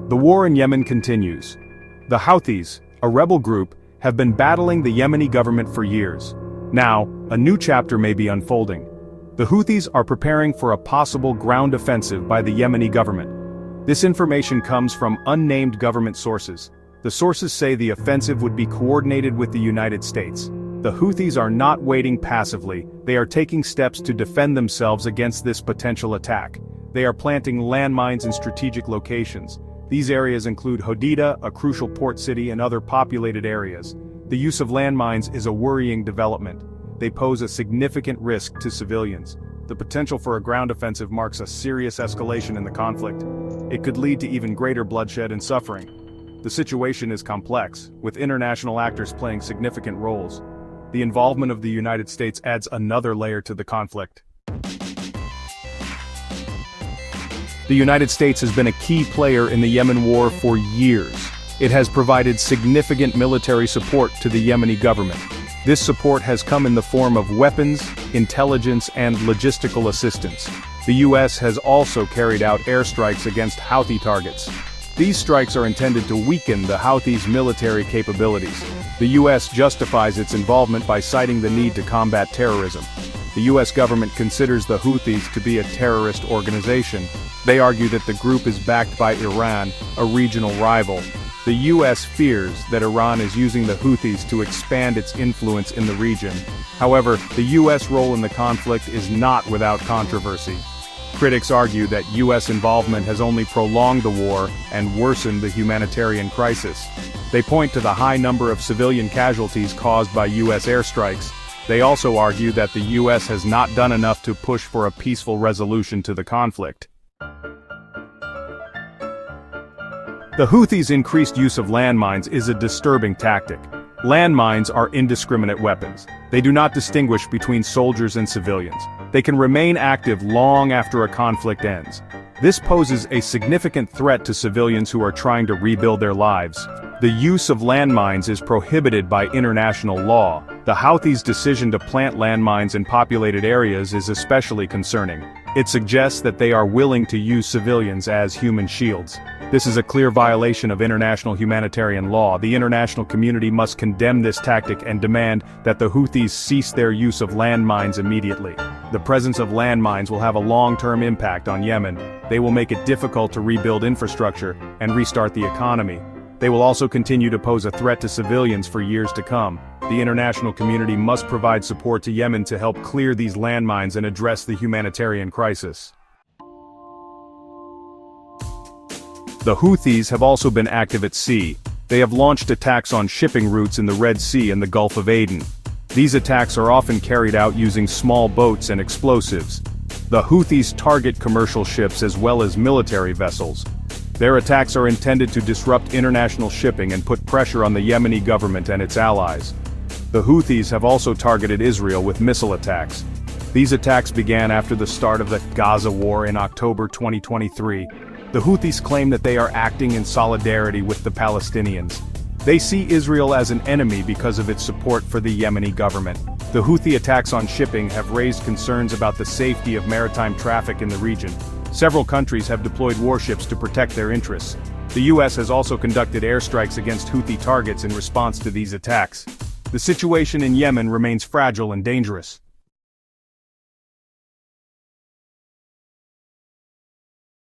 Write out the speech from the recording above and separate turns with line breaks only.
The war in Yemen continues. The Houthis, a rebel group, have been battling the Yemeni government for years. Now, a new chapter may be unfolding. The Houthis are preparing for a possible ground offensive by the Yemeni government. This information comes from unnamed government sources. The sources say the offensive would be coordinated with the United States. The Houthis are not waiting passively, they are taking steps to defend themselves against this potential attack. They are planting landmines in strategic locations. These areas include Hodeidah, a crucial port city, and other populated areas. The use of landmines is a worrying development. They pose a significant risk to civilians. The potential for a ground offensive marks a serious escalation in the conflict. It could lead to even greater bloodshed and suffering. The situation is complex, with international actors playing significant roles. The involvement of the United States adds another layer to the conflict. The United States has been a key player in the Yemen war for years. It has provided significant military support to the Yemeni government. This support has come in the form of weapons, intelligence, and logistical assistance. The US has also carried out airstrikes against Houthi targets. These strikes are intended to weaken the Houthis' military capabilities. The US justifies its involvement by citing the need to combat terrorism. The US government considers the Houthis to be a terrorist organization. They argue that the group is backed by Iran, a regional rival. The US fears that Iran is using the Houthis to expand its influence in the region. However, the US role in the conflict is not without controversy. Critics argue that US involvement has only prolonged the war and worsened the humanitarian crisis. They point to the high number of civilian casualties caused by US airstrikes. They also argue that the US has not done enough to push for a peaceful resolution to the conflict. The Houthis' increased use of landmines is a disturbing tactic. Landmines are indiscriminate weapons. They do not distinguish between soldiers and civilians. They can remain active long after a conflict ends. This poses a significant threat to civilians who are trying to rebuild their lives. The use of landmines is prohibited by international law. The Houthis' decision to plant landmines in populated areas is especially concerning. It suggests that they are willing to use civilians as human shields. This is a clear violation of international humanitarian law. The international community must condemn this tactic and demand that the Houthis cease their use of landmines immediately. The presence of landmines will have a long-term impact on Yemen. They will make it difficult to rebuild infrastructure and restart the economy. They will also continue to pose a threat to civilians for years to come. The international community must provide support to Yemen to help clear these landmines and address the humanitarian crisis. The Houthis have also been active at sea. They have launched attacks on shipping routes in the Red Sea and the Gulf of Aden. These attacks are often carried out using small boats and explosives. The Houthis target commercial ships as well as military vessels. Their attacks are intended to disrupt international shipping and put pressure on the Yemeni government and its allies. The Houthis have also targeted Israel with missile attacks. These attacks began after the start of the Gaza war in October 2023. The Houthis claim that they are acting in solidarity with the Palestinians. They see Israel as an enemy because of its support for the Yemeni government. The Houthi attacks on shipping have raised concerns about the safety of maritime traffic in the region. Several countries have deployed warships to protect their interests. The US has also conducted airstrikes against Houthi targets in response to these attacks. The situation in Yemen remains fragile and dangerous.